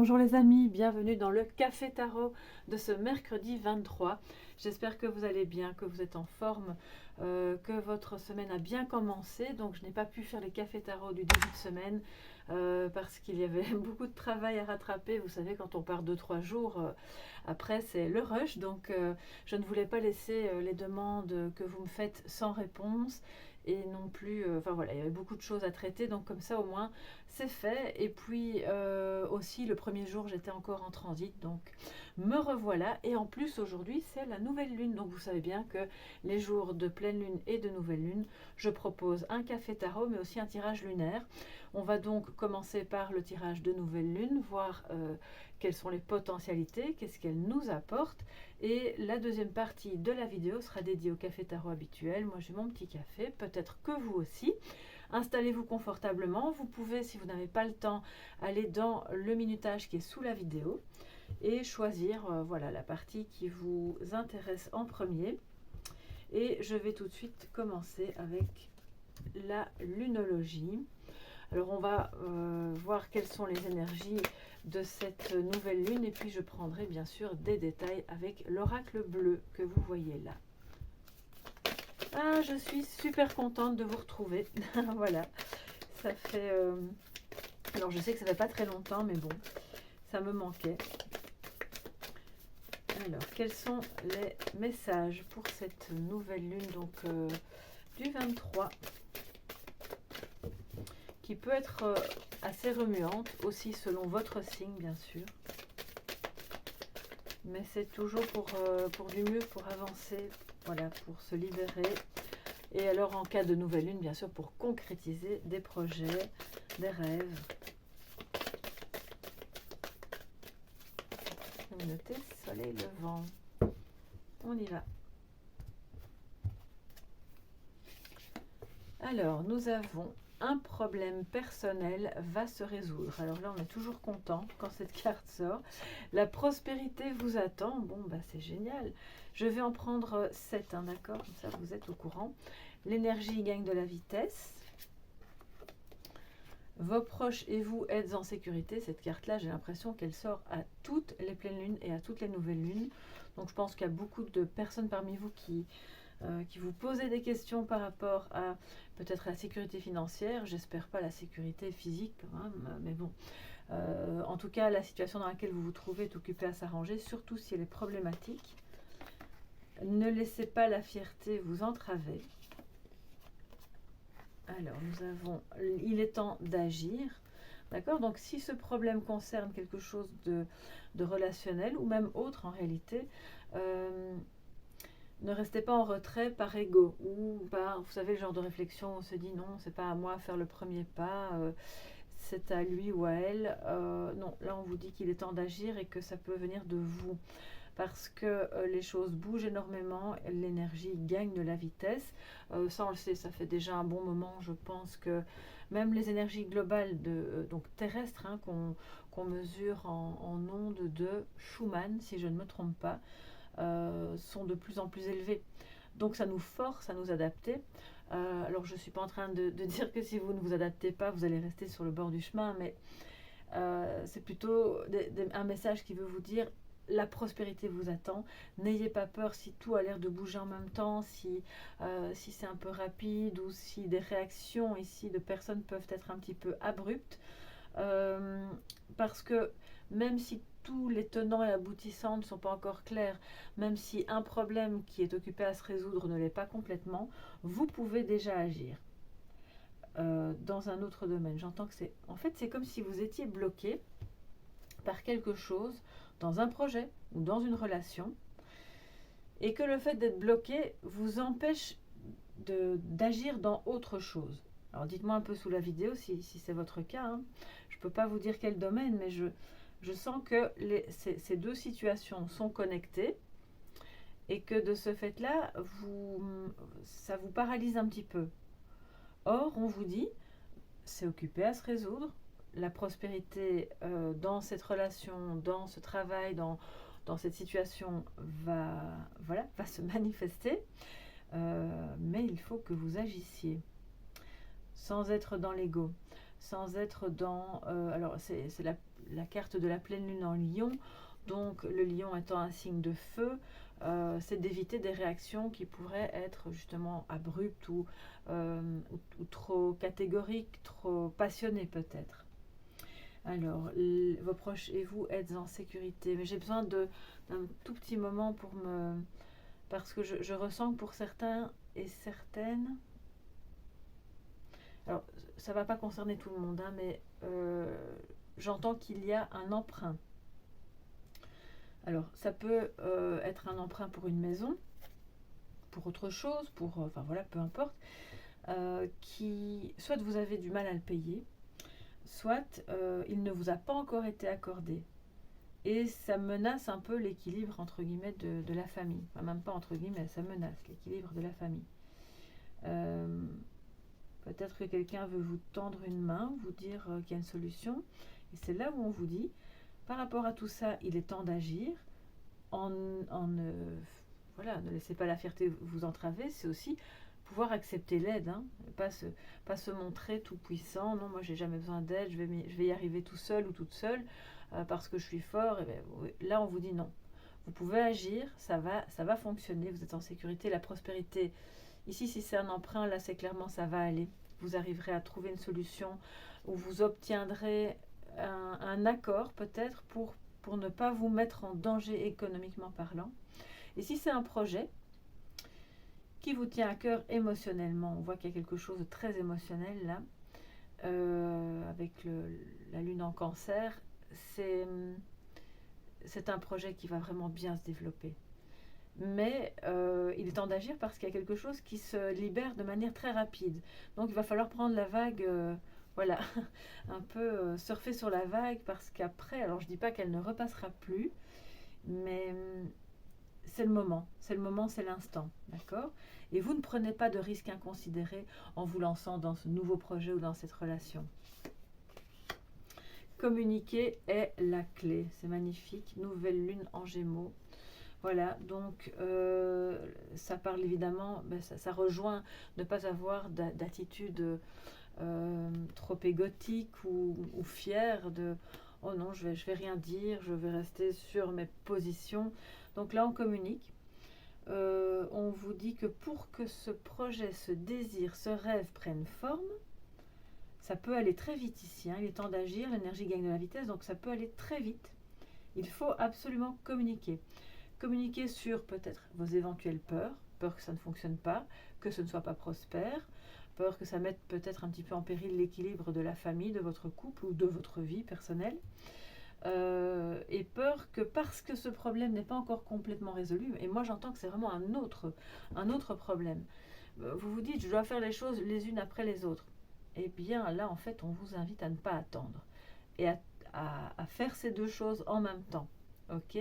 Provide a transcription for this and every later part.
Bonjour les amis, bienvenue dans le Café Tarot de ce mercredi 23. J'espère que vous allez bien, que vous êtes en forme, que votre semaine a bien commencé. Donc je n'ai pas pu faire les Cafés Tarot du début de semaine parce qu'il y avait beaucoup de travail à rattraper. Vous savez, quand on part 2-3 jours, après c'est le rush. Donc je ne voulais pas laisser les demandes que vous me faites sans réponse. Et non plus, enfin voilà, il y avait beaucoup de choses à traiter, donc comme ça au moins c'est fait. Et puis aussi le premier jour j'étais encore en transit, donc me revoilà. Et en plus aujourd'hui c'est la nouvelle lune, donc vous savez bien que les jours de pleine lune et de nouvelle lune, je propose un café tarot mais aussi un tirage lunaire. On va donc commencer par le tirage de nouvelle lune, voir quelles sont les potentialités, qu'est-ce qu'elle nous apporte. Et la deuxième partie de la vidéo sera dédiée au café tarot habituel. Moi j'ai mon petit café, peut-être que vous aussi. Installez-vous confortablement. Vous pouvez, si vous n'avez pas le temps, aller dans le minutage qui est sous la vidéo et choisir voilà, la partie qui vous intéresse en premier. Et je vais tout de suite commencer avec la lunologie. Alors on va voir quelles sont les énergies de cette nouvelle lune et puis je prendrai bien sûr des détails avec l'oracle bleu que vous voyez là. Ah, je suis super contente de vous retrouver. Voilà, ça fait... alors je sais que ça fait pas très longtemps mais bon, ça me manquait. Alors, quels sont les messages pour cette nouvelle lune donc du 23 qui peut être assez remuante aussi selon votre signe bien sûr, mais c'est toujours pour du mieux, pour avancer, voilà, pour se libérer. Et alors en cas de nouvelle lune bien sûr pour concrétiser des projets, des rêves. Notez soleil levant, on y va. Alors nous avons un problème personnel va se résoudre. Alors là, on est toujours content quand cette carte sort. La prospérité vous attend. Bon, bah c'est génial. Je vais en prendre 7, hein, d'accord? Comme ça, vous êtes au courant. L'énergie gagne de la vitesse. Vos proches et vous êtes en sécurité. Cette carte-là, j'ai l'impression qu'elle sort à toutes les pleines lunes et à toutes les nouvelles lunes. Donc, je pense qu'il y a beaucoup de personnes parmi vous qui vous posez des questions par rapport à peut-être la sécurité financière, j'espère pas la sécurité physique, hein, mais bon. En tout cas, la situation dans laquelle vous vous trouvez est occupée à s'arranger, surtout si elle est problématique. Ne laissez pas la fierté vous entraver. Alors, nous avons, il est temps d'agir. D'accord? Donc, si ce problème concerne quelque chose de relationnel ou même autre en réalité, ne restez pas en retrait par ego ou par, vous savez, le genre de réflexion où on se dit non, c'est pas à moi de faire le premier pas, c'est à lui ou à elle. Non, là on vous dit qu'il est temps d'agir et que ça peut venir de vous. Parce que les choses bougent énormément, l'énergie gagne de la vitesse. Ça on le sait, ça fait déjà un bon moment, je pense que même les énergies globales donc terrestres hein, qu'on mesure en ondes de Schumann, si je ne me trompe pas, sont de plus en plus élevés. Donc ça nous force à nous adapter. Alors je ne suis pas en train de dire que si vous ne vous adaptez pas, vous allez rester sur le bord du chemin, mais c'est plutôt un message qui veut vous dire la prospérité vous attend. N'ayez pas peur si tout a l'air de bouger en même temps, si c'est un peu rapide ou si des réactions ici de personnes peuvent être un petit peu abruptes. Parce que même si tous les tenants et aboutissants ne sont pas encore clairs, même si un problème qui est occupé à se résoudre ne l'est pas complètement, vous pouvez déjà agir dans un autre domaine. J'entends que c'est comme si vous étiez bloqué par quelque chose dans un projet ou dans une relation et que le fait d'être bloqué vous empêche d'agir dans autre chose. Alors dites-moi un peu sous la vidéo si c'est votre cas, hein. Je ne peux pas vous dire quel domaine, mais je sens que ces deux situations sont connectées et que de ce fait-là, ça vous paralyse un petit peu. Or, on vous dit, c'est occupé à se résoudre. La prospérité dans cette relation, dans ce travail, dans cette situation va se manifester. Mais il faut que vous agissiez sans être dans l'ego, sans être dans... alors c'est la carte de la pleine lune en lion, donc le lion étant un signe de feu, c'est d'éviter des réactions qui pourraient être justement abruptes ou trop catégoriques, trop passionnées peut-être. Alors, vos proches et vous êtes en sécurité, mais j'ai besoin d'un tout petit moment pour me... Parce que je ressens que pour certains et certaines... Alors, ça ne va pas concerner tout le monde, hein, mais j'entends qu'il y a un emprunt. Alors, ça peut être un emprunt pour une maison, pour autre chose, pour... enfin voilà, peu importe. Soit vous avez du mal à le payer, soit il ne vous a pas encore été accordé. Et ça menace un peu l'équilibre, entre guillemets, de la famille. Enfin, même pas entre guillemets, ça menace l'équilibre de la famille. Peut-être que quelqu'un veut vous tendre une main, vous dire qu'il y a une solution. Et c'est là où on vous dit, par rapport à tout ça, il est temps d'agir. Voilà, ne laissez pas la fierté vous entraver. C'est aussi pouvoir accepter l'aide. Hein, pas se montrer tout puissant. Non, moi, j'ai jamais besoin d'aide. Je vais y arriver tout seul ou toute seule parce que je suis fort. Et bien, là, on vous dit non. Vous pouvez agir, ça va fonctionner. Vous êtes en sécurité. La prospérité... Ici, si c'est un emprunt, là, c'est clairement ça va aller. Vous arriverez à trouver une solution où vous obtiendrez un accord peut-être pour ne pas vous mettre en danger économiquement parlant. Et si c'est un projet qui vous tient à cœur émotionnellement, on voit qu'il y a quelque chose de très émotionnel là, avec la lune en cancer, c'est un projet qui va vraiment bien se développer. Mais il est temps d'agir parce qu'il y a quelque chose qui se libère de manière très rapide. Donc il va falloir prendre la vague, voilà, un peu surfer sur la vague parce qu'après, alors je ne dis pas qu'elle ne repassera plus, mais c'est le moment, c'est l'instant, d'accord? Et vous ne prenez pas de risques inconsidérés en vous lançant dans ce nouveau projet ou dans cette relation. Communiquer est la clé, c'est magnifique, nouvelle lune en Gémeaux. Voilà, donc ça parle évidemment, ça rejoint ne pas avoir d'attitude trop égotique ou fière de « oh non, je vais rien dire, je vais rester sur mes positions ». Donc là, on communique. On vous dit que pour que ce projet, ce désir, ce rêve prenne forme, ça peut aller très vite ici. Hein, il est temps d'agir, l'énergie gagne de la vitesse, donc ça peut aller très vite. Il faut absolument communiquer. Communiquer sur peut-être vos éventuelles peurs, peur que ça ne fonctionne pas, que ce ne soit pas prospère, peur que ça mette peut-être un petit peu en péril l'équilibre de la famille, de votre couple ou de votre vie personnelle, et peur que parce que ce problème n'est pas encore complètement résolu, et moi j'entends que c'est vraiment un autre problème, vous vous dites je dois faire les choses les unes après les autres, et bien là en fait on vous invite à ne pas attendre et à faire ces deux choses en même temps. Ok,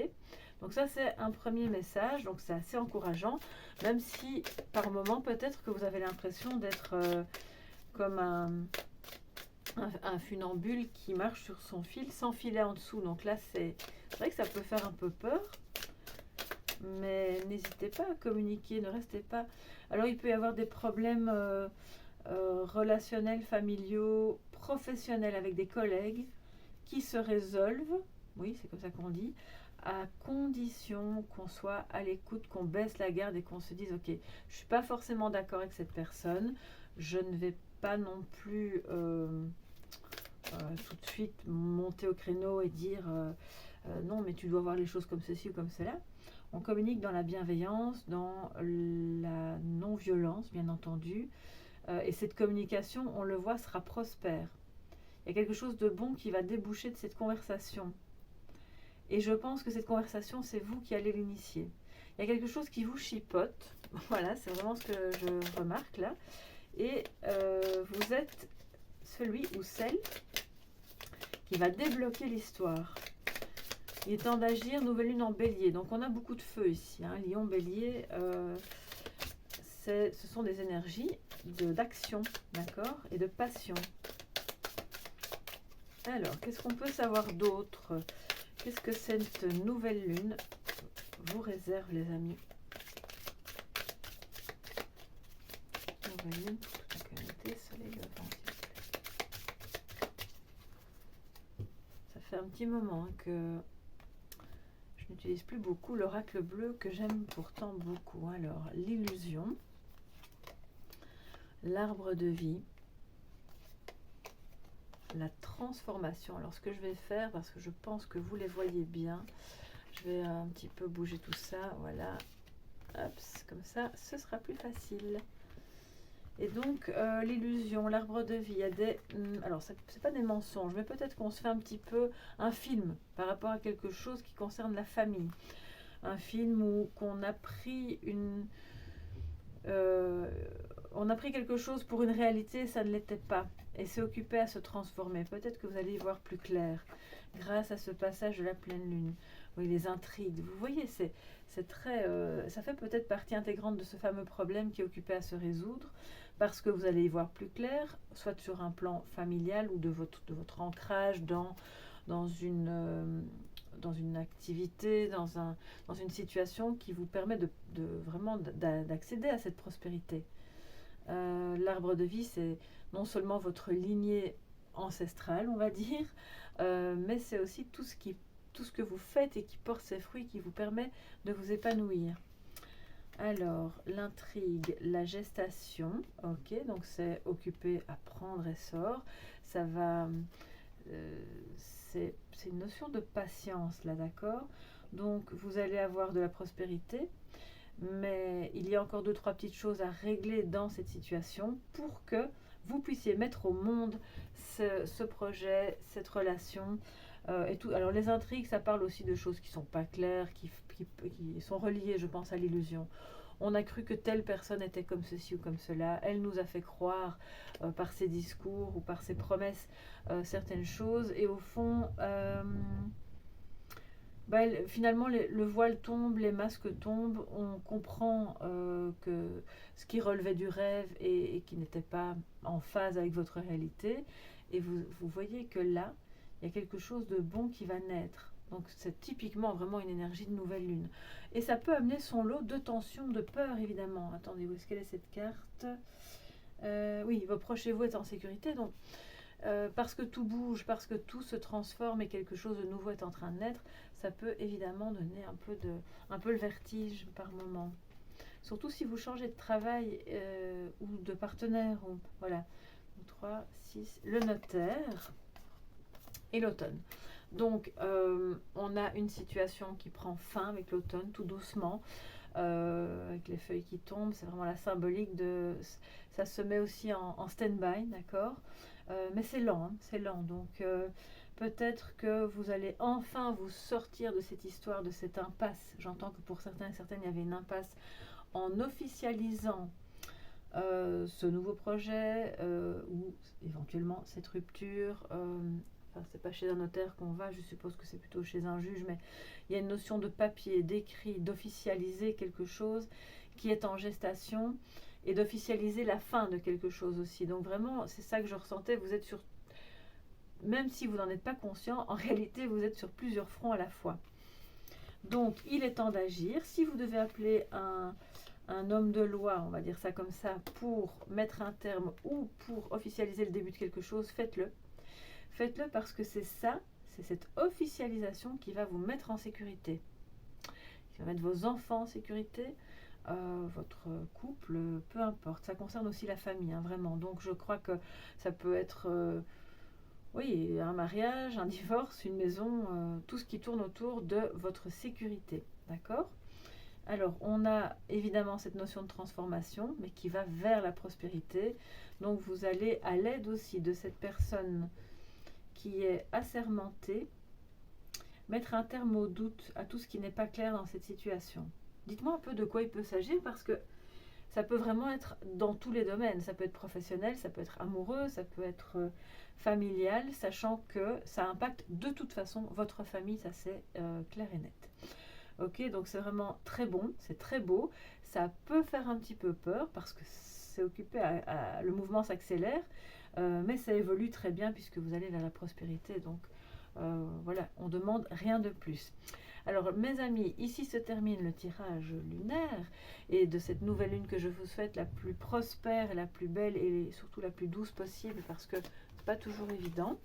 donc ça c'est un premier message, donc c'est assez encourageant, même si par moment peut-être que vous avez l'impression d'être comme un funambule qui marche sur son fil sans filet en dessous. Donc là c'est vrai que ça peut faire un peu peur, mais n'hésitez pas à communiquer, ne restez pas... Alors il peut y avoir des problèmes relationnels, familiaux, professionnels avec des collègues qui se résolvent, oui c'est comme ça qu'on dit, à condition qu'on soit à l'écoute, qu'on baisse la garde et qu'on se dise ok, je ne suis pas forcément d'accord avec cette personne, je ne vais pas non plus tout de suite monter au créneau et dire non mais tu dois voir les choses comme ceci ou comme cela. On communique dans la bienveillance, dans la non-violence bien entendu, et cette communication, on le voit, sera prospère. Il y a quelque chose de bon qui va déboucher de cette conversation. Et je pense que cette conversation, c'est vous qui allez l'initier. Il y a quelque chose qui vous chipote. Voilà, c'est vraiment ce que je remarque là. Et vous êtes celui ou celle qui va débloquer l'histoire. Il est temps d'agir, nouvelle lune en bélier. Donc on a beaucoup de feu ici. Hein. Lion, bélier, ce sont des énergies d'action, d'accord, et de passion. Alors, qu'est-ce qu'on peut savoir d'autre? Qu'est-ce que cette nouvelle lune vous réserve, les amis? Nouvelle lune pour toute la communauté, soleil levant. Ça fait un petit moment que je n'utilise plus beaucoup l'oracle bleu que j'aime pourtant beaucoup. Alors, l'illusion, l'arbre de vie, la transformation. Alors, ce que je vais faire, parce que je pense que vous les voyez bien, je vais un petit peu bouger tout ça, voilà. Hop, comme ça, ce sera plus facile. Et donc, l'illusion, l'arbre de vie, il y a des... alors, c'est pas des mensonges, mais peut-être qu'on se fait un petit peu un film par rapport à quelque chose qui concerne la famille. Un film où qu'on a pris une... on a pris quelque chose pour une réalité, ça ne l'était pas. Et c'est occupé à se transformer. Peut-être que vous allez y voir plus clair grâce à ce passage de la pleine lune. Oui, les intrigues. Vous voyez, c'est très... ça fait peut-être partie intégrante de ce fameux problème qui est occupé à se résoudre, parce que vous allez y voir plus clair, soit sur un plan familial ou de votre ancrage dans une activité, dans une situation qui vous permet vraiment d'accéder à cette prospérité. L'arbre de vie, c'est non seulement votre lignée ancestrale, on va dire, mais c'est aussi tout ce que vous faites et qui porte ses fruits, qui vous permet de vous épanouir. Alors, l'intrigue, la gestation, ok, donc c'est occupé à prendre essor. Ça va, c'est une notion de patience là, d'accord. Donc, vous allez avoir de la prospérité, mais il y a encore 2-3 petites choses à régler dans cette situation pour que vous puissiez mettre au monde ce projet, cette relation et tout. Alors, les intrigues, ça parle aussi de choses qui sont pas claires, qui sont reliées, je pense, à l'illusion. On a cru que telle personne était comme ceci ou comme cela. Elle nous a fait croire par ses discours ou par ses promesses certaines choses. Et au fond, finalement, le voile tombe, les masques tombent. On comprend que ce qui relevait du rêve et qui n'était pas en phase avec votre réalité. Et vous voyez que là, il y a quelque chose de bon qui va naître. Donc c'est typiquement vraiment une énergie de nouvelle lune. Et ça peut amener son lot de tension, de peur évidemment. Attendez, où est-ce qu'elle est cette carte? Oui, vos proches et vous êtes en sécurité. Donc parce que tout bouge, parce que tout se transforme et quelque chose de nouveau est en train de naître, ça peut évidemment donner un peu le vertige par moment. Surtout si vous changez de travail ou de partenaire. Voilà. 3, 6, le notaire et l'automne. Donc, on a une situation qui prend fin avec l'automne, tout doucement, avec les feuilles qui tombent. C'est vraiment la symbolique de... Ça se met aussi en stand-by, d'accord, mais c'est lent, hein, c'est lent. Donc, peut-être que vous allez enfin vous sortir de cette histoire, de cette impasse. J'entends que pour certains et certaines, il y avait une impasse en officialisant ce nouveau projet ou éventuellement cette rupture. Enfin, c'est pas chez un notaire qu'on va, je suppose que c'est plutôt chez un juge, mais il y a une notion de papier, d'écrit, d'officialiser quelque chose qui est en gestation et d'officialiser la fin de quelque chose aussi. Donc vraiment, c'est ça que je ressentais, vous êtes sur, même si vous n'en êtes pas conscient, en réalité, vous êtes sur plusieurs fronts à la fois. Donc, il est temps d'agir. Si vous devez appeler un homme de loi, on va dire ça comme ça, pour mettre un terme ou pour officialiser le début de quelque chose, faites-le. Faites-le parce que c'est ça, c'est cette officialisation qui va vous mettre en sécurité, qui va mettre vos enfants en sécurité, votre couple, peu importe. Ça concerne aussi la famille, hein, vraiment. Donc je crois que ça peut être, oui, un mariage, un divorce, une maison, tout ce qui tourne autour de votre sécurité, d'accord ? Alors, on a évidemment cette notion de transformation, mais qui va vers la prospérité. Donc, vous allez à l'aide aussi de cette personne qui est assermentée, mettre un terme au doute, à tout ce qui n'est pas clair dans cette situation. Dites-moi un peu de quoi il peut s'agir, parce que ça peut vraiment être dans tous les domaines. Ça peut être professionnel, ça peut être amoureux, ça peut être familial, sachant que ça impacte de toute façon votre famille, ça c'est clair et net. Ok, donc c'est vraiment très bon, c'est très beau. Ça peut faire un petit peu peur parce que c'est occupé le mouvement s'accélère, mais ça évolue très bien puisque vous allez vers la prospérité. Donc voilà, on demande rien de plus. Alors mes amis, ici se termine le tirage lunaire et de cette nouvelle lune que je vous souhaite la plus prospère, la plus belle et surtout la plus douce possible parce que c'est pas toujours évident.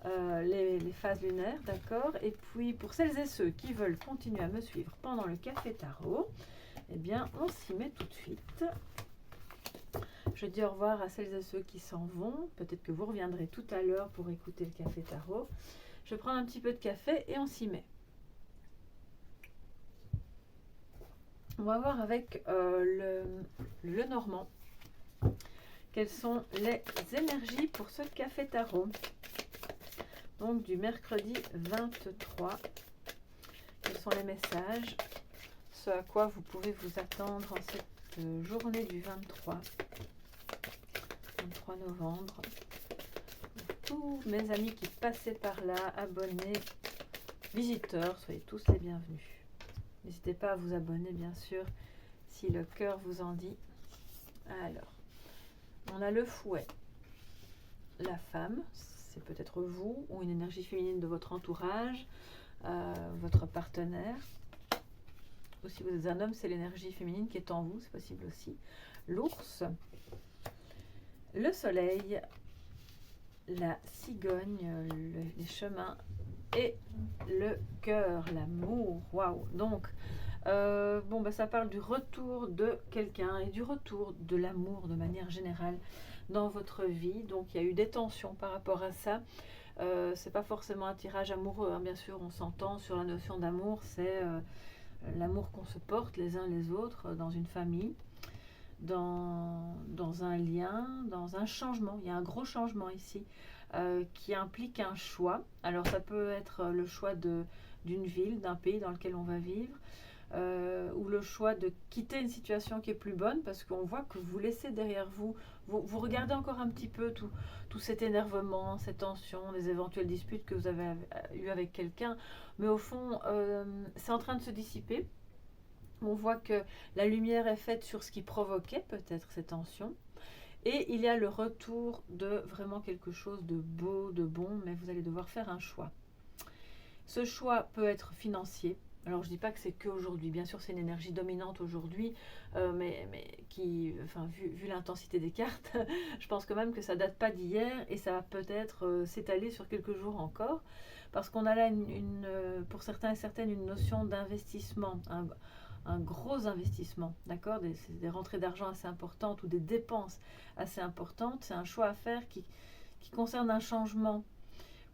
les phases lunaires, d'accord. Et puis pour celles et ceux qui veulent continuer à me suivre pendant le café tarot, eh bien on s'y met tout de suite. Je dis au revoir à celles et ceux qui s'en vont. Peut-être que vous reviendrez tout à l'heure pour écouter le café tarot. Je prends un petit peu de café et on s'y met. On va voir avec le Normand. Quelles sont les énergies pour ce café tarot? Donc du mercredi 23. Quels sont les messages? Ce à quoi vous pouvez vous attendre en cette journée du 23 novembre. Tous mes amis qui passaient par là, abonnés, visiteurs, soyez tous les bienvenus. N'hésitez pas à vous abonner, bien sûr, si le cœur vous en dit. Alors, on a le fouet, la femme, c'est peut-être vous ou une énergie féminine de votre entourage, votre partenaire. Ou si vous êtes un homme, c'est l'énergie féminine qui est en vous, c'est possible aussi. L'ours, le soleil, la cigogne, les chemins et le cœur, l'amour. Waouh! Donc, bon, bah, ça parle du retour de quelqu'un et du retour de l'amour de manière générale dans votre vie. Donc, il y a eu des tensions par rapport à ça. C'est pas forcément un tirage amoureux, hein. Bien sûr, on s'entend sur la notion d'amour, c'est l'amour qu'on se porte les uns les autres dans une famille, dans un lien, dans un changement. Il y a un gros changement ici qui implique un choix. Alors ça peut être le choix d'une ville, d'un pays dans lequel on va vivre, ou le choix de quitter une situation qui est plus bonne parce qu'on voit que vous laissez derrière vous, vous regardez encore un petit peu tout cet énervement, cette tension, les éventuelles disputes que vous avez eues avec quelqu'un, mais au fond c'est en train de se dissiper. On voit que la lumière est faite sur ce qui provoquait peut-être ces tensions. Et il y a le retour de vraiment quelque chose de beau, de bon, mais vous allez devoir faire un choix. Ce choix peut être financier. Alors je ne dis pas que c'est qu'aujourd'hui, bien sûr c'est une énergie dominante aujourd'hui, mais qui, enfin, vu l'intensité des cartes, je pense quand même que ça ne date pas d'hier et ça va peut-être s'étaler sur quelques jours encore, parce qu'on a là pour certains et certaines une notion d'investissement, un gros investissement, d'accord, des rentrées d'argent assez importantes ou des dépenses assez importantes. C'est un choix à faire qui concerne un changement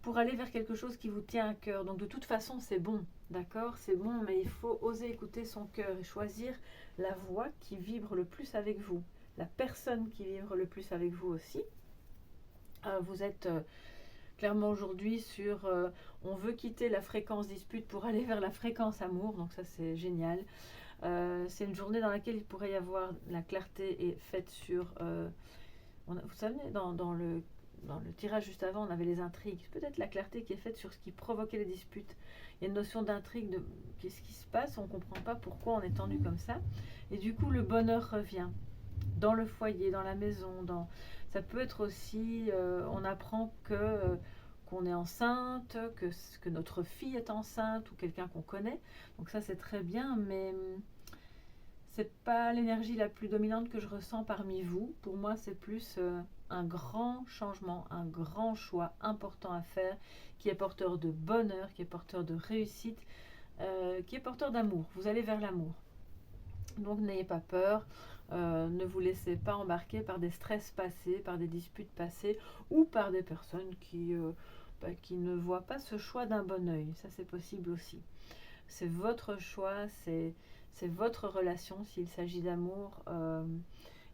pour aller vers quelque chose qui vous tient à cœur. Donc de toute façon c'est bon, d'accord, c'est bon, mais il faut oser écouter son cœur et choisir la voix qui vibre le plus avec vous, la personne qui vibre le plus avec vous aussi. Vous êtes clairement aujourd'hui sur on veut quitter la fréquence dispute pour aller vers la fréquence amour, donc ça c'est génial. C'est une journée dans laquelle il pourrait y avoir la clarté est faite sur vous savez dans le tirage juste avant on avait les intrigues, peut-être la clarté qui est faite sur ce qui provoquait les disputes. Il y a une notion d'intrigue de qu'est-ce qui se passe, on ne comprend pas pourquoi on est tendu comme ça, et du coup le bonheur revient dans le foyer, dans la maison, ça peut être aussi on apprend qu'on est enceinte, que notre fille est enceinte ou quelqu'un qu'on connaît. Donc ça c'est très bien, mais c'est pas l'énergie la plus dominante que je ressens parmi vous. Pour moi c'est plus un grand changement, un grand choix important à faire qui est porteur de bonheur, qui est porteur de réussite, qui est porteur d'amour. Vous allez vers l'amour. Donc n'ayez pas peur. Ne vous laissez pas embarquer par des stress passés, par des disputes passées ou par des personnes qui ne voient pas ce choix d'un bon œil. Ça c'est possible aussi. C'est votre choix, c'est votre relation s'il s'agit d'amour.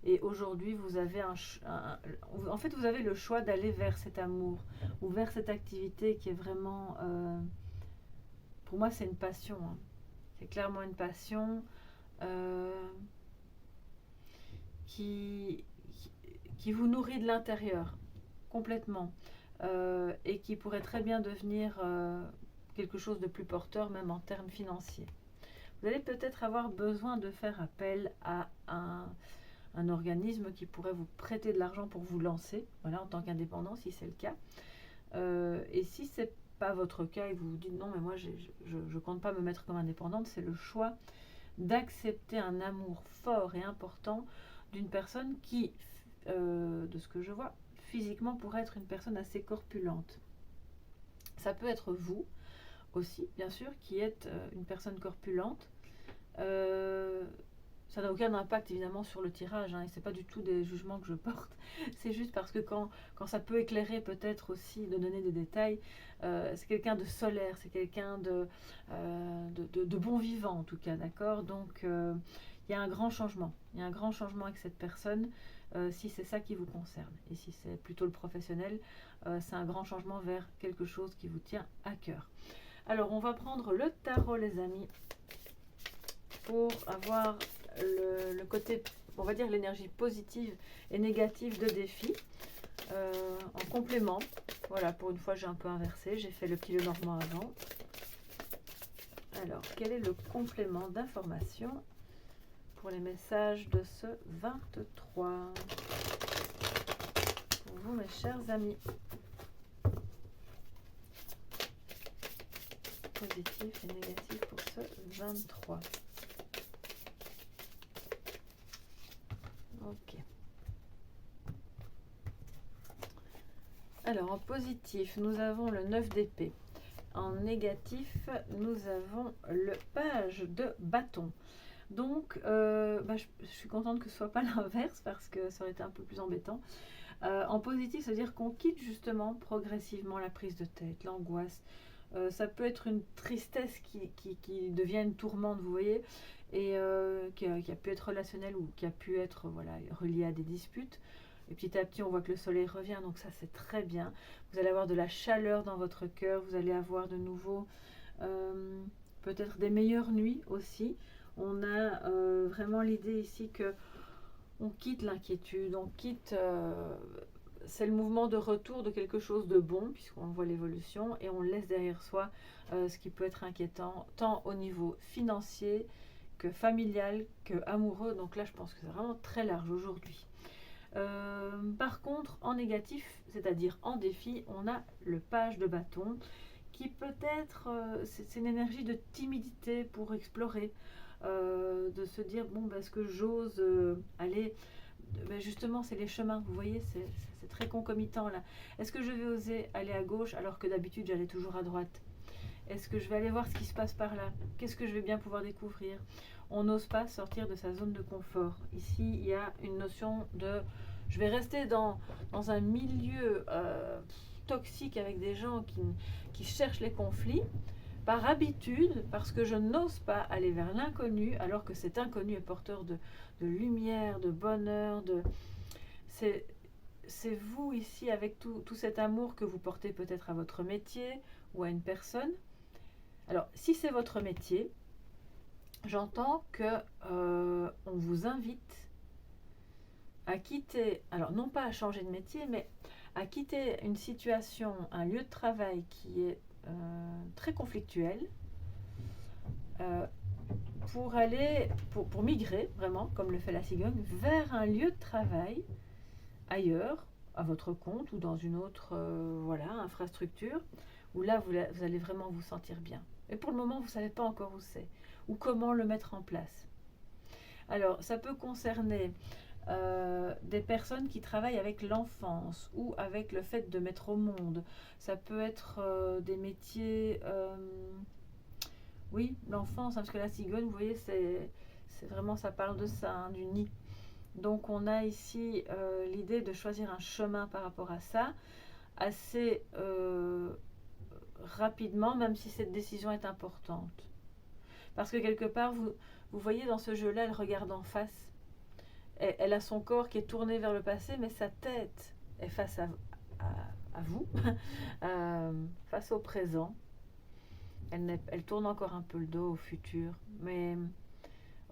Et aujourd'hui vous avez en fait vous avez le choix d'aller vers cet amour ou vers cette activité qui est vraiment pour moi c'est une passion, hein. C'est clairement une passion. Qui vous nourrit de l'intérieur complètement et qui pourrait très bien devenir quelque chose de plus porteur même en termes financiers. Vous allez peut-être avoir besoin de faire appel à un organisme qui pourrait vous prêter de l'argent pour vous lancer, voilà, en tant qu'indépendant si c'est le cas. Et si c'est pas votre cas et vous vous dites non mais moi je compte pas me mettre comme indépendante, c'est le choix d'accepter un amour fort et important d'une personne qui, de ce que je vois, physiquement pourrait être une personne assez corpulente. Ça peut être vous aussi, bien sûr, qui êtes une personne corpulente. Ça n'a aucun impact évidemment sur le tirage, hein, et c'est pas du tout des jugements que je porte. C'est juste parce que quand ça peut éclairer peut-être aussi, de donner des détails, c'est quelqu'un de solaire, c'est quelqu'un de bon vivant en tout cas, d'accord. Donc il y a un grand changement. Il y a un grand changement avec cette personne si c'est ça qui vous concerne. Et si c'est plutôt le professionnel, c'est un grand changement vers quelque chose qui vous tient à cœur. Alors on va prendre le tarot les amis pour avoir le côté, on va dire l'énergie positive et négative de défi en complément. Voilà, pour une fois j'ai un peu inversé, j'ai fait le petit Lenormand avant. Alors, quel est le complément d'information pour les messages de ce 23 pour vous mes chers amis? Positif et négatif pour ce 23. Ok. Alors en positif, nous avons le 9 d'épée. En négatif, nous avons le page de bâton. Donc, je suis contente que ce soit pas l'inverse parce que ça aurait été un peu plus embêtant. En positif, c'est-à-dire qu'on quitte justement progressivement la prise de tête, l'angoisse. Ça peut être une tristesse qui devient une tourmente, vous voyez, et qui a pu être relationnelle ou qui a pu être reliée à des disputes. Et petit à petit, on voit que le soleil revient, donc ça c'est très bien. Vous allez avoir de la chaleur dans votre cœur, vous allez avoir de nouveau peut-être des meilleures nuits aussi. On a vraiment l'idée ici que on quitte l'inquiétude, on quitte... c'est le mouvement de retour de quelque chose de bon, puisqu'on voit l'évolution, et on laisse derrière soi ce qui peut être inquiétant, tant au niveau financier que familial, que amoureux. Donc là, je pense que c'est vraiment très large aujourd'hui. Par contre, en négatif, c'est-à-dire en défi, on a le page de bâton, qui peut-être, c'est une énergie de timidité pour explorer, de se dire, bon, est-ce que j'ose aller... justement, c'est les chemins, vous voyez, c'est très concomitant là. Est-ce que je vais oser aller à gauche alors que d'habitude j'allais toujours à droite? Est-ce que je vais aller voir ce qui se passe par là? Qu'est-ce que je vais bien pouvoir découvrir? On n'ose pas sortir de sa zone de confort. Ici, il y a une notion de... Je vais rester dans un milieu toxique avec des gens qui cherchent les conflits par habitude, parce que je n'ose pas aller vers l'inconnu, alors que cet inconnu est porteur de lumière, de bonheur, c'est vous ici avec tout cet amour que vous portez peut-être à votre métier ou à une personne. Alors, si c'est votre métier, j'entends que on vous invite à quitter, alors non pas à changer de métier, mais à quitter une situation, un lieu de travail qui est très conflictuel, pour migrer vraiment, comme le fait la cigogne, vers un lieu de travail ailleurs, à votre compte ou dans une autre infrastructure, où là vous allez vraiment vous sentir bien. Et pour le moment, vous ne savez pas encore où c'est ou comment le mettre en place. Alors, ça peut concerner des personnes qui travaillent avec l'enfance ou avec le fait de mettre au monde. Ça peut être des métiers... oui, l'enfance, hein, parce que la cigogne, vous voyez, c'est vraiment, ça parle de ça, hein, du nid. Donc on a ici l'idée de choisir un chemin par rapport à ça, assez rapidement, même si cette décision est importante. Parce que quelque part, vous voyez dans ce jeu-là, elle regarde en face. Elle a son corps qui est tourné vers le passé, mais sa tête est face à vous, face au présent. Elle tourne encore un peu le dos au futur. Mais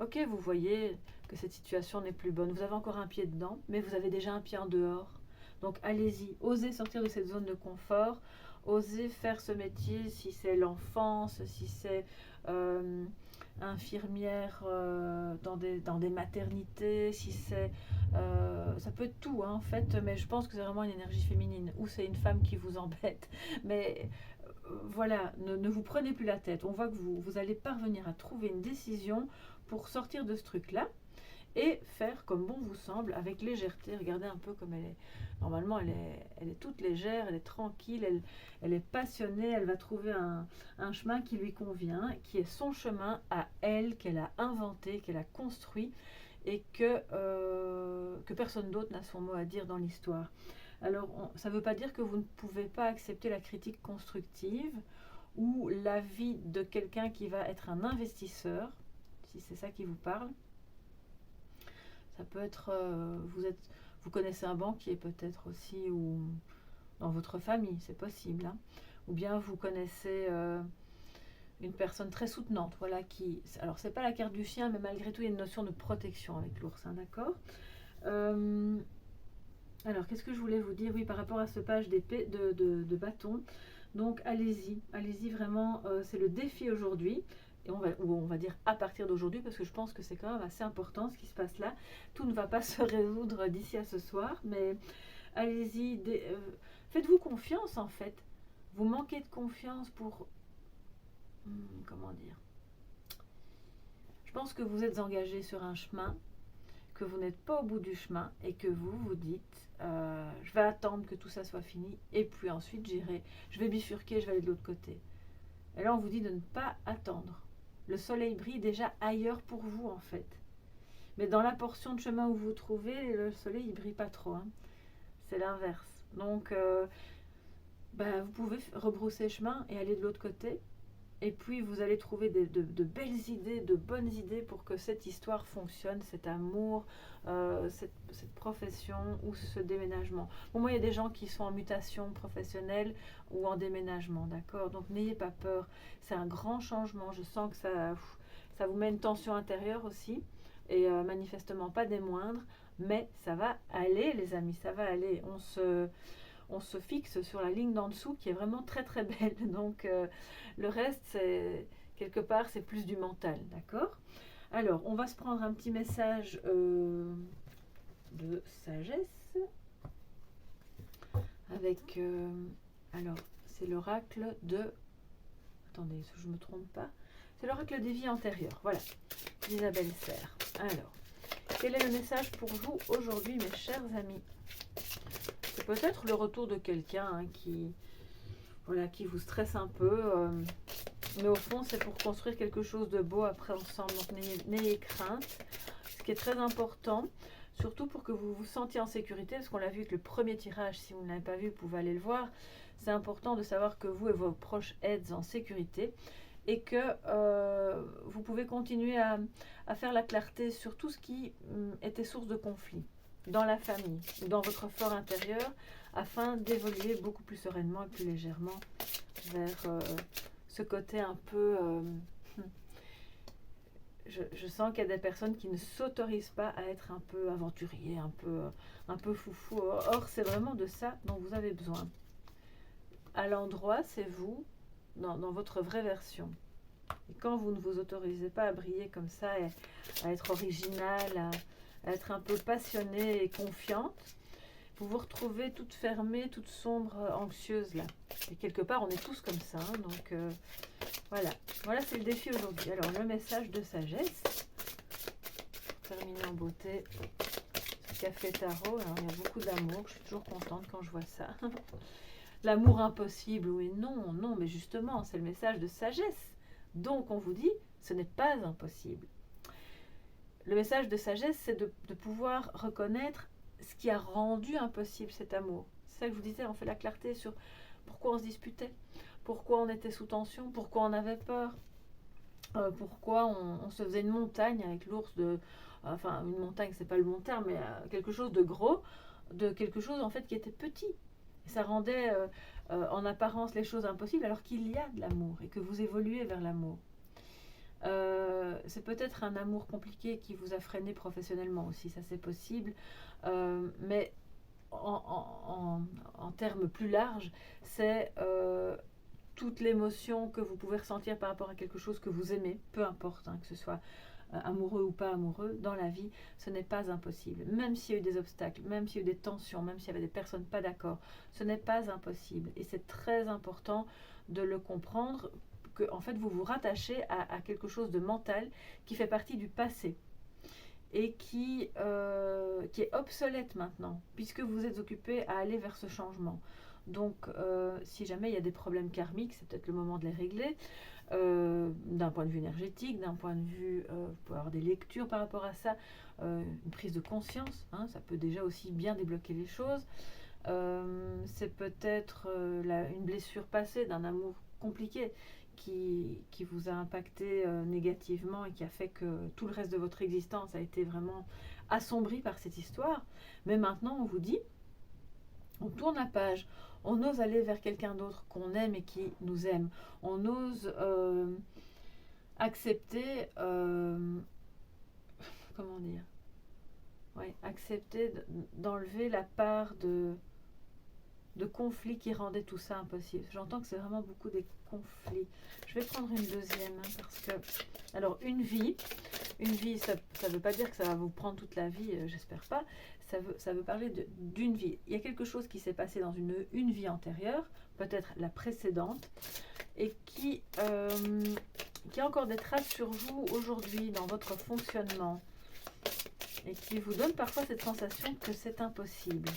ok, vous voyez que cette situation n'est plus bonne. Vous avez encore un pied dedans, mais vous avez déjà un pied en dehors. Donc allez-y, osez sortir de cette zone de confort. Osez faire ce métier, si c'est l'enfance, si c'est infirmière dans des maternités, si c'est... ça peut être tout, hein, en fait, mais je pense que c'est vraiment une énergie féminine, ou c'est une femme qui vous embête. Mais voilà, ne vous prenez plus la tête. On voit que vous allez parvenir à trouver une décision pour sortir de ce truc-là. et faire comme bon vous semble, avec légèreté. Regardez un peu comme elle est. Normalement, elle est toute légère, elle est tranquille, elle est passionnée, elle va trouver un chemin qui lui convient, qui est son chemin à elle, qu'elle a inventé, qu'elle a construit, et que personne d'autre n'a son mot à dire dans l'histoire. Alors, ça ne veut pas dire que vous ne pouvez pas accepter la critique constructive ou l'avis de quelqu'un qui va être un investisseur, si c'est ça qui vous parle. Ça peut être, vous connaissez un banquier peut-être aussi, ou dans votre famille, c'est possible. Hein. Ou bien vous connaissez une personne très soutenante, voilà, qui... Alors, c'est pas la carte du chien, mais malgré tout, il y a une notion de protection avec l'ours, hein, d'accord. Alors, qu'est-ce que je voulais vous dire? Oui, par rapport à ce page d'épée, de bâton. Donc, allez-y vraiment, c'est le défi aujourd'hui. Et on va dire à partir d'aujourd'hui, parce que je pense que c'est quand même assez important ce qui se passe là. Tout ne va pas se résoudre d'ici à ce soir, mais allez-y, faites-vous confiance en fait. Vous manquez de confiance pour... comment dire? Je pense que vous êtes engagé sur un chemin, que vous n'êtes pas au bout du chemin et que vous vous dites je vais attendre que tout ça soit fini et puis ensuite je vais bifurquer, je vais aller de l'autre côté. Et là on vous dit de ne pas attendre. Le soleil brille déjà ailleurs pour vous en fait. Mais dans la portion de chemin où vous vous trouvez, le soleil il brille pas trop. Hein. C'est l'inverse. Donc vous pouvez rebrousser chemin et aller de l'autre côté. Et puis vous allez trouver de belles idées, de bonnes idées pour que cette histoire fonctionne, cet amour, cette profession ou ce déménagement. Bon, moi, il y a des gens qui sont en mutation professionnelle ou en déménagement, d'accord? Donc n'ayez pas peur, c'est un grand changement. Je sens que ça vous met une tension intérieure aussi, et manifestement pas des moindres, mais ça va aller les amis, ça va aller. On se fixe sur la ligne d'en dessous qui est vraiment très très belle. Donc le reste, c'est quelque part, c'est plus du mental, d'accord? Alors, on va se prendre un petit message de sagesse avec... alors, c'est l'oracle de... Attendez, je ne me trompe pas. C'est l'oracle des vies antérieures. Voilà, Isabelle Serre. Alors, quel est le message pour vous aujourd'hui, mes chers amis? C'est peut-être le retour de quelqu'un hein, qui vous stresse un peu. Mais au fond, c'est pour construire quelque chose de beau après ensemble. Donc, n'ayez crainte. Ce qui est très important, surtout pour que vous vous sentiez en sécurité, parce qu'on l'a vu avec le premier tirage. Si vous ne l'avez pas vu, vous pouvez aller le voir. C'est important de savoir que vous et vos proches êtes en sécurité et que vous pouvez continuer à faire la clarté sur tout ce qui était source de conflit dans la famille ou dans votre fort intérieur afin d'évoluer beaucoup plus sereinement et plus légèrement vers ce côté un peu... je sens qu'il y a des personnes qui ne s'autorisent pas à être un peu aventurier, un peu foufou. Or, c'est vraiment de ça dont vous avez besoin. À l'endroit, c'est vous, dans votre vraie version. Et quand vous ne vous autorisez pas à briller comme ça, à être original, à être un peu passionnée et confiante, vous vous retrouvez toute fermée, toute sombre, anxieuse là. Et quelque part, on est tous comme ça. Hein, donc voilà. Voilà, c'est le défi aujourd'hui. Alors, le message de sagesse. Pour terminer en beauté. Ce café tarot. Alors, il y a beaucoup d'amour. Je suis toujours contente quand je vois ça. L'amour impossible. Oui, non, non. Mais justement, c'est le message de sagesse. Donc, on vous dit, ce n'est pas impossible. Le message de sagesse, c'est de pouvoir reconnaître ce qui a rendu impossible cet amour. C'est ça que je vous disais, on fait la clarté sur pourquoi on se disputait, pourquoi on était sous tension, pourquoi on avait peur, pourquoi on se faisait une montagne avec l'ours enfin, une montagne, c'est pas le bon terme, mais quelque chose de gros, de quelque chose en fait qui était petit. Et ça rendait en apparence les choses impossibles alors qu'il y a de l'amour et que vous évoluez vers l'amour. C'est peut-être un amour compliqué qui vous a freiné professionnellement aussi, ça c'est possible, mais en termes plus larges, c'est toute l'émotion que vous pouvez ressentir par rapport à quelque chose que vous aimez, peu importe, hein, que ce soit amoureux ou pas amoureux, dans la vie, ce n'est pas impossible. Même s'il y a eu des obstacles, même s'il y a eu des tensions, même s'il y avait des personnes pas d'accord, ce n'est pas impossible. Et c'est très important de le comprendre, que en fait vous vous rattachez à quelque chose de mental qui fait partie du passé. et qui est obsolète maintenant, puisque vous êtes occupé à aller vers ce changement. Donc, si jamais il y a des problèmes karmiques, c'est peut-être le moment de les régler. D'un point de vue énergétique, d'un point de vue, vous pouvez avoir des lectures par rapport à ça, une prise de conscience, hein, ça peut déjà aussi bien débloquer les choses. C'est peut-être une blessure passée d'un amour compliqué qui vous a impacté négativement et qui a fait que tout le reste de votre existence a été vraiment assombri par cette histoire. Mais maintenant, on vous dit, on tourne la page, on ose aller vers quelqu'un d'autre qu'on aime et qui nous aime. On ose accepter, comment dire, ouais, accepter d'enlever la part de conflits qui rendaient tout ça impossible. J'entends que c'est vraiment beaucoup des conflits. Je vais prendre une deuxième, hein, parce que... Alors, une vie, ça ne veut pas dire que ça va vous prendre toute la vie, j'espère pas. Ça veut parler d'une vie. Il y a quelque chose qui s'est passé dans une vie antérieure, peut-être la précédente, et qui a encore des traces sur vous aujourd'hui, dans votre fonctionnement, et qui vous donne parfois cette sensation que c'est impossible.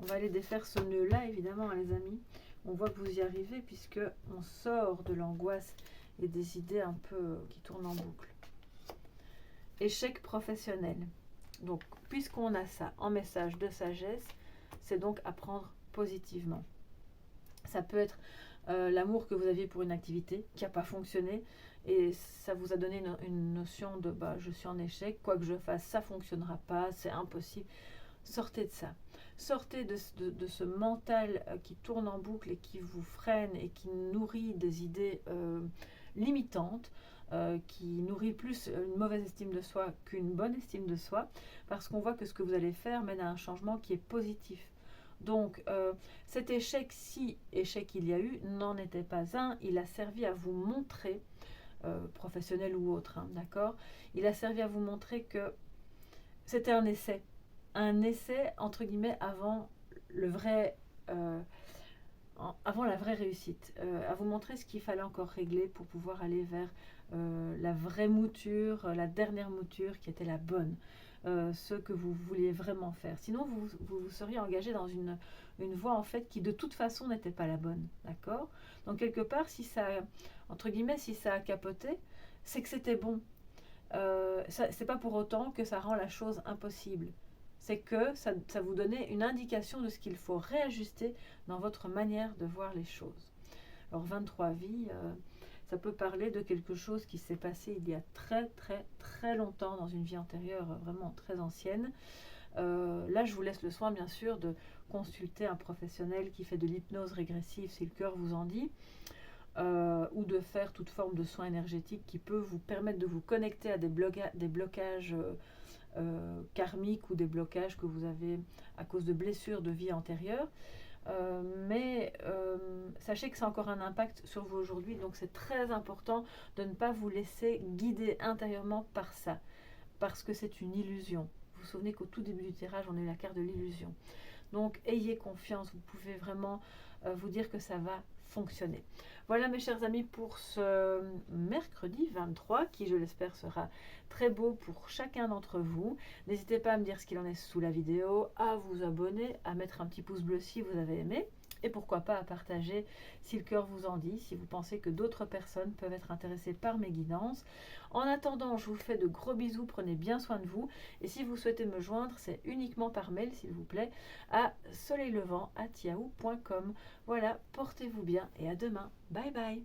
On va aller défaire ce nœud-là, évidemment, hein, les amis. On voit que vous y arrivez, puisque on sort de l'angoisse et des idées un peu qui tournent en boucle. Échec professionnel. Donc, puisqu'on a ça en message de sagesse, c'est donc à prendre positivement. Ça peut être l'amour que vous aviez pour une activité qui n'a pas fonctionné, et ça vous a donné une notion de je suis en échec, quoi que je fasse, ça ne fonctionnera pas, c'est impossible. Sortez de ça. Sortez de ce mental qui tourne en boucle et qui vous freine et qui nourrit des idées limitantes, qui nourrit plus une mauvaise estime de soi qu'une bonne estime de soi, parce qu'on voit que ce que vous allez faire mène à un changement qui est positif. Donc cet échec, si échec il y a eu, n'en était pas un. Il a servi à vous montrer, professionnel ou autre, hein, d'accord, il a servi à vous montrer que c'était un essai entre guillemets avant avant la vraie réussite, à vous montrer ce qu'il fallait encore régler pour pouvoir aller vers la vraie mouture, la dernière mouture qui était la bonne, ce que vous vouliez vraiment faire. Sinon, vous seriez engagé dans une voie en fait qui de toute façon n'était pas la bonne, d'accord? Donc quelque part, si ça, entre guillemets, si ça a capoté, c'est que c'était bon. C'est pas pour autant que ça rend la chose impossible. C'est que ça vous donnait une indication de ce qu'il faut réajuster dans votre manière de voir les choses. Alors 23 vies, ça peut parler de quelque chose qui s'est passé il y a très très très longtemps dans une vie antérieure, vraiment très ancienne. Là, je vous laisse le soin, bien sûr, de consulter un professionnel qui fait de l'hypnose régressive, si le cœur vous en dit, ou de faire toute forme de soin énergétique qui peut vous permettre de vous connecter à des blocages karmiques ou des blocages que vous avez à cause de blessures de vie antérieure. Mais sachez que c'est encore un impact sur vous aujourd'hui, donc c'est très important de ne pas vous laisser guider intérieurement par ça, parce que c'est une illusion. Vous vous souvenez qu'au tout début du tirage, on a eu la carte de l'illusion. Donc ayez confiance, vous pouvez vraiment vous dire que ça va fonctionner. Voilà mes chers amis pour ce mercredi 23 qui, je l'espère, sera très beau pour chacun d'entre vous. N'hésitez pas à me dire ce qu'il en est sous la vidéo, à vous abonner, à mettre un petit pouce bleu si vous avez aimé, et pourquoi pas à partager si le cœur vous en dit, si vous pensez que d'autres personnes peuvent être intéressées par mes guidances. En attendant, je vous fais de gros bisous, prenez bien soin de vous, et si vous souhaitez me joindre, c'est uniquement par mail s'il vous plaît, à soleillevent@yahoo.com. Voilà, portez-vous bien et à demain. Bye bye.